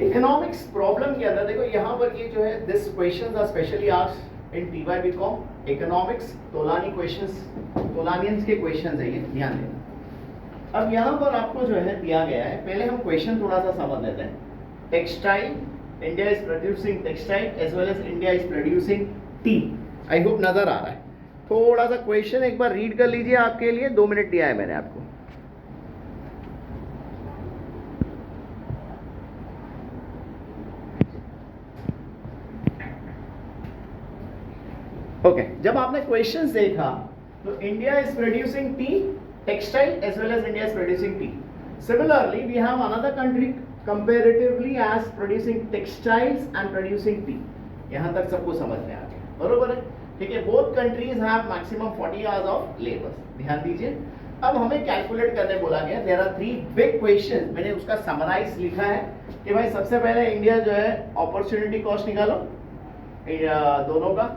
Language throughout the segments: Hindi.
इकोनॉमिक्स प्रॉब्लम के अंदर देखो यहाँ पर ये जो है this questions are specially asked in T Y BCom economics Tolani questions, Tolanians के क्वेश्चंस है ये, ध्यान देना। अब यहाँ पर आपको जो है दिया गया है, पहले हम क्वेश्चन थोड़ा सा समझ लेते हैं। Textile, India is producing textile as well as India is producing tea. I hope नजर आ रहा है। थोड़ा सा क्वेश्चन एक बार रीड कर लीजिए, आपके लिए 2 मिनट दिया है मैंने आपको। ओके जब आपने क्वेश्चंस देखा तो India is producing tea textile as well as India is producing tea. Similarly we have another country comparatively as producing textiles and producing tea. यहां तक सबको समझ में आ गया, बरोबर है? ठीक है, both countries have maximum 40 hours of labour. ध्यान दीजिए, अब हमें कैलकुलेट करने बोला गया। देयर आर 3 बिग क्वेश्चन, मैंने उसका समराइज लिखा है कि भाई सबसे पहले इंडिया जो है अपॉर्चुनिटी कॉस्ट निकालो दोनों का।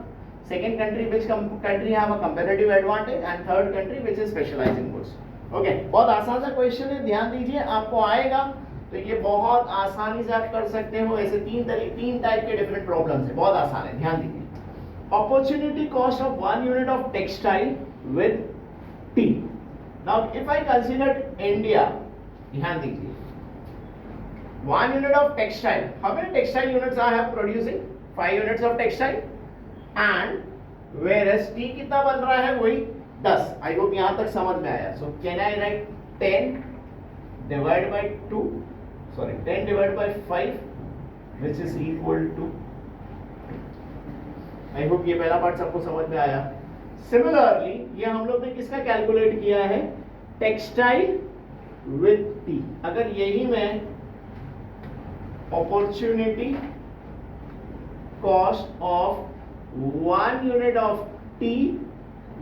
Second country which country have a comparative advantage and third country which is specialising goods. Okay, बहुत आसान सा क्वेश्चन है, ध्यान दीजिए, आपको आएगा तो ये बहुत आसानी से आप कर सकते हो। ऐसे 3 टाइप के डिफरेंट प्रॉब्लम्स है, बहुत आसान है, ध्यान दीजिए। Opportunity cost of 1 unit of textile with tea. Now, if I consider India, ध्यान दीजिए, 1 unit of textile. How many textile units I have producing? 5 units of textile. And whereas tea कितना बन रहा है? वही 10. I hope यहाँ तक समझ में आया. So can I write 10 divided by 2? Sorry, 10 divided by 5, which is equal to, I hope ये पहला पार्ट सबको समझ में आया। सिमिलरली ये हम लोग ने किसका कैलकुलेट किया है? Textile with tea. अगर यही मैं opportunity cost of 1 unit of tea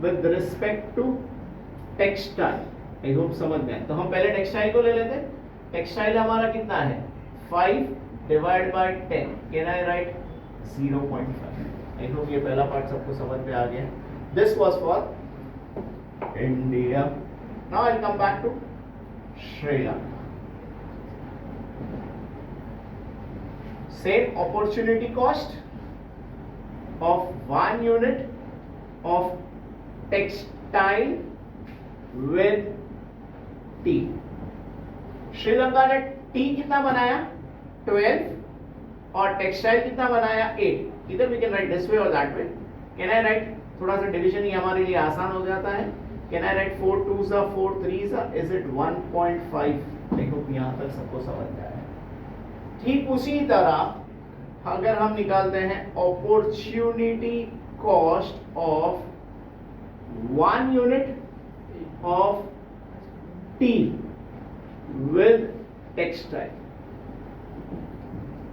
with respect to textile, I hope समझ में आया। तो हम पहले टेक्सटाइल को ले लेते। टेक्सटाइल हमारा कितना है? 5 divide by 10, can I write 0.5। I hope ये पहला पार्ट सबको समझ में आ गया। This was for India. Now I come back to Sri Lanka. Same opportunity cost of 1 unit of textile with tea. Sri Lanka ने टी कितना बनाया? 12 और टेक्सटाइल कितना बनाया? 8। Either we can write this way or that way. Can I write, थोड़ा सा डिवीजन ही हमारे लिए आसान हो जाता है। Can I write 4 2s are 4 3s are, is it 1.5? देखो यहाँ तक सबको समझ में आया। ठीक उसी तरह अगर हम निकालते हैं opportunity cost of 1 unit of tea with textile,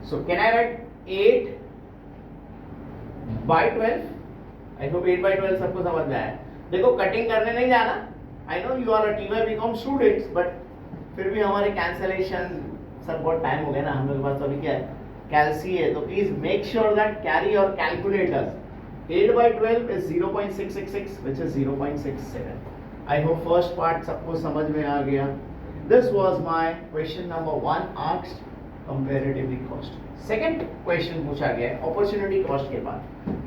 so can I write 8 by 12? I hope 8 by 12 सबको समझ में आया। देखो कटिंग करने नहीं जाना, I know you are a TY BCom students, but फिर भी हमारे कैंसलेशन सर बहुत टाइम हो गया ना, हम लोग के पास तो अभी क्या है, कैलसी है, तो please make sure that carry your calculators. 8 by 12 is 0.666 which is 0.67. I hope first part सबको समझ में आ गया। This was my question number 1 asked comparatively cost. Second question पूछा गया है अपॉर्चुनिटी कॉस्ट के बाद,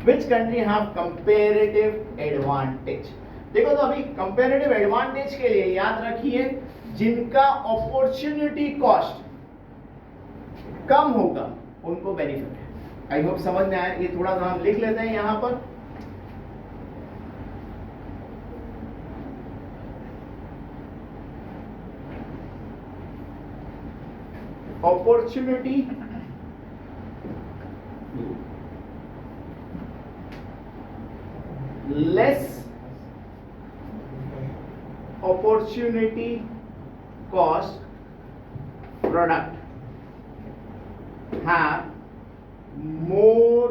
which country have comparative advantage. देखो तो अभी कंपैरेटिव एडवांटेज के लिए याद रखिए जिनका अपॉर्चुनिटी कॉस्ट कम होगा उनको बेनिफिट है। आई होप समझ में आया। ये थोड़ा सा हम लिख लेते हैं यहां पर। Opportunity less opportunity cost product have more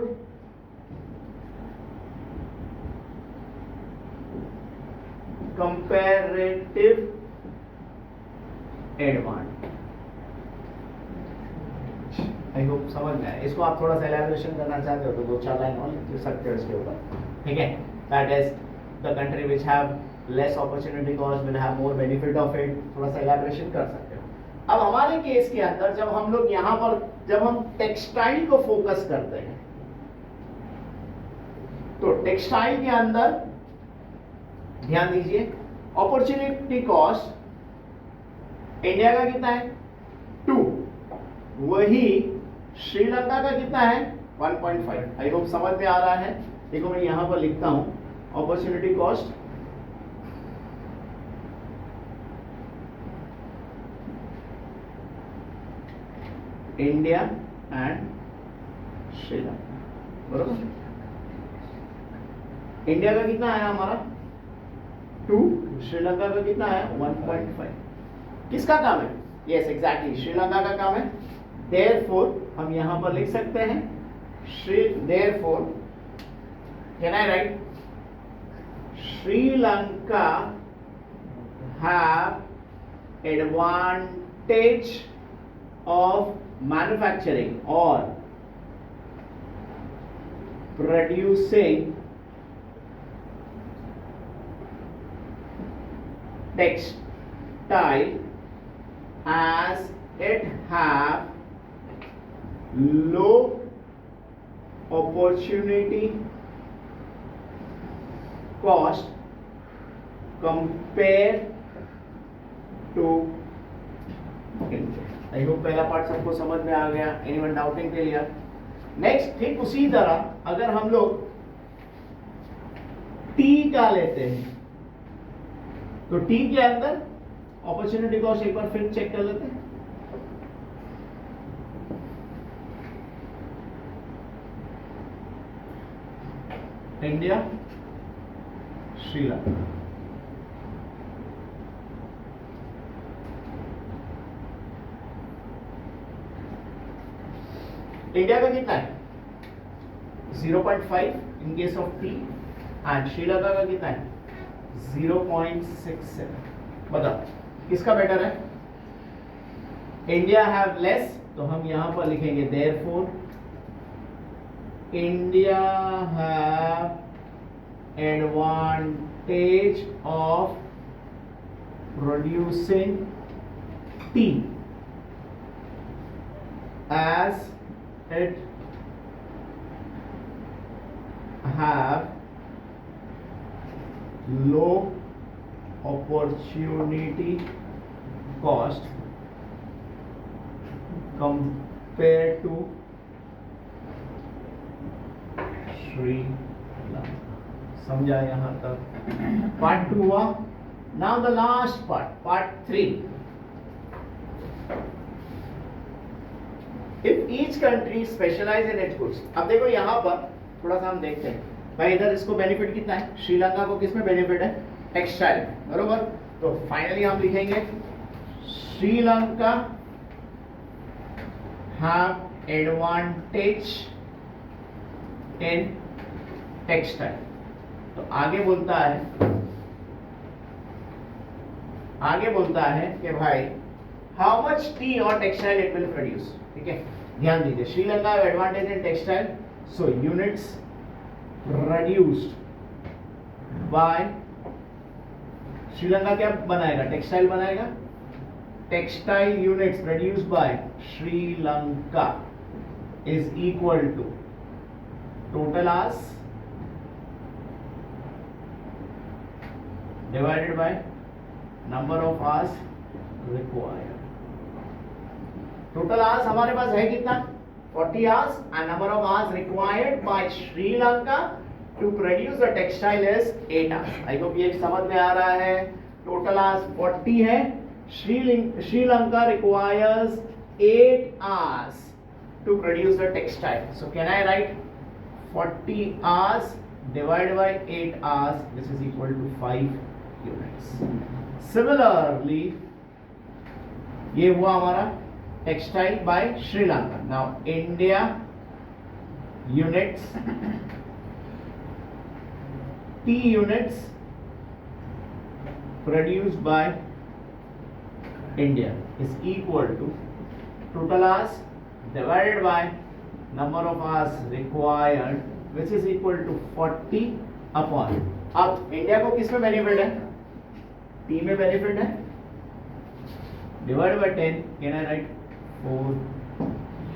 comparative advantage। I hope समझ में आया। इसको आप थोड़ा सा एलैबोरेशन करना चाहते हो तो 2-4 लाइन और लिख सकते हो इसके ऊपर, ठीक है। That is the country which have less opportunity cost will have more benefit of it, थोड़ा सा elaboration कर सकते हो। अब हमारे केस के अंदर जब हम लोग यहां पर जब हम टेक्सटाइल को फोकस करते हैं तो टेक्सटाइल के अंदर ध्यान दीजिए अपॉर्चुनिटी कॉस्ट इंडिया का कितना है 2, वही श्रीलंका का कितना है 1.5। आई होप समझ में आ रहा है। देखो मैं यहां पर लिखता हूं opportunity cost India and Sri Lanka, बरोबर। इंडिया का कितना आया हमारा 2, श्रीलंका का कितना है 1.5। किसका काम है? यस एग्जैक्टली श्रीलंका का काम है। देयरफॉर हम यहां पर लिख सकते हैं therefore can I right Sri Lanka have advantage of manufacturing और producing textile as it have low opportunity cost compared to India। I hope पहला पार्ट सबको समझ में आ गया। एनीवन डाउटिंग के लिए? नेक्स्ट ठीक उसी तरह अगर हम लोग टी का लेते हैं तो टी के अंदर अपॉर्चुनिटी कॉस्ट एक बार फिर चेक कर लेते हैं। इंडिया श्रीलंका, इंडिया का कितना है 0.5 in case of T and Sri Lanka का कितना है 0.67। बताओ किसका बेटर है? इंडिया हैव लेस, तो हम यहां पर लिखेंगे therefore India have advantage of producing tea as it have low opportunity cost compared to Sri Lanka। समझा यहां तक? पार्ट 2 हुआ। Now the last part 3। If each country specialise in its goods. अब देखो यहां पर थोड़ा सा हम देखते हैं भाई, इधर इसको बेनिफिट कितना है? श्रीलंका को किसमें बेनिफिट है? टेक्सटाइल, बरोबर। तो फाइनली हम लिखेंगे Sri Lanka have advantage in textile. तो आगे बोलता है कि भाई हाउ मच टी और टेक्सटाइल इट विल प्रोड्यूस। ठीक है, ध्यान दीजिए Sri Lanka have advantage in textile, so units produced by Sri Lanka क्या बनाएगा? टेक्सटाइल बनाएगा। Textile units produced by Sri Lanka is equal to total hours divided by number of hours required. Total hours हमारे पास है कितना? 40 hours and number of hours required by Sri Lanka to produce the textile is 8 hours। I hope ये समझ में आ रहा है। Total hours 40 है, Sri Lanka requires 8 hours to produce the textile। So can I write 40 hours divided by 8 hours, this is equal to 5 units। Similarly ये हुआ हमारा textile by Sri Lanka। Now India units, T units produced by India is equal to total hours divided by number of hours required, which is equal to 40 upon। अब इंडिया को किस में बेनिफिट है? टी में बेनिफिट है। Divide by 10 can I right 4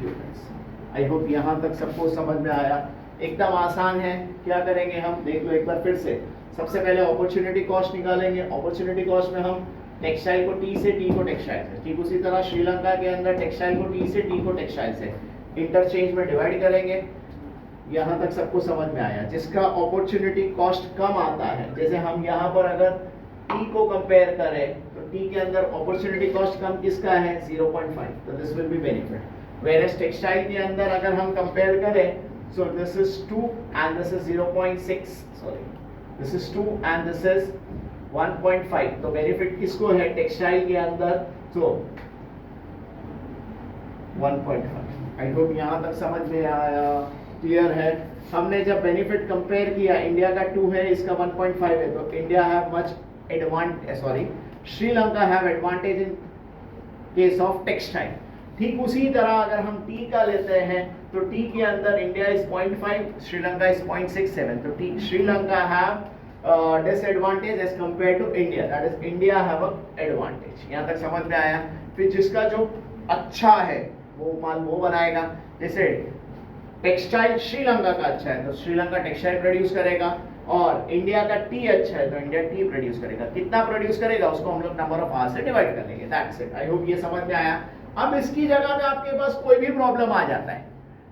units. I hope यहाँ तक सबको समझ में आया। एकदम आसान है। क्या करेंगे हम, देख लो एक बार फिर से। सबसे पहले अपॉर्चुनिटी कॉस्ट निकालेंगे। अपॉर्चुनिटी कॉस्ट में हम टेक्सटाइल को टी से, टी को टेक्सटाइल से, ठीक उसी तरह श्रीलंका के अंदर टेक्सटाइल को टी से, टी को टेक्सटाइल से इंटरचेंज में डिवाइड करेंगे। यहाँ तक सबको समझ में आया। जिसका अपॉर्चुनिटी कॉस्ट कम आता है, जैसे हम यहाँ पर अगर टी को कंपेयर करें तो टी के अंदर अपॉर्चुनिटी कॉस्ट कम किसका है, 0.5, तो this will be benefit. Whereas textile के अंदर अगर हम कंपेयर करें, so this is 2 and this is 0.6, sorry this is 2 and this is 1.5, तो बेनिफिट किसको है टेक्सटाइल के अंदर, तो 1.5। आई होप यहाँ तक समझ में आया, क्लियर है। हमने जब बेनिफिट कंपेयर किया, इंडिया का 2 है, इसका 1.5 है, तो India have much advantage, sorry Sri Lanka have advantage in case of textile. ठीक उसी तरह अगर हम टी का लेते हैं तो टी के अंदर इंडिया इज 0.5, श्रीलंका इज 0.67, तो tea Sri Lanka have disadvantage as compare to India, that is India have a advantage. यहाँ तक समझ में आया। फिर जिसका जो अच्छा है वो माल वो बनाएगा। जैसे टेक्सटाइल श्रीलंका का अच्छा है तो श्रीलंका टेक्सटाइल प्रोड्यूस करेगा, और इंडिया का टी अच्छा है तो इंडिया टी प्रोड्यूस करेगा। कितना प्रोड्यूस करेगा उसको हम लोग नंबर ऑफ आवर्स से डिवाइड कर लेंगे, दैट्स इट। आई होप ये समझ में आया। अब इसकी जगह पे आपके पास कोई भी प्रॉब्लम आ जाता है,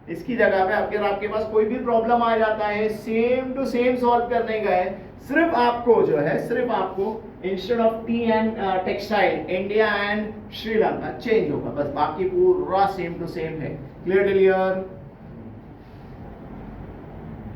इसकी जगह पे आपके पास कोई भी प्रॉब्लम आ जाता है, सेम टू सेम सॉल्व करने का है। सिर्फ आपको जो है, सिर्फ आपको instead of T and textile India and Sri Lanka change होगा, बस बाकी पूरा सेम टू सेम है। क्लियर?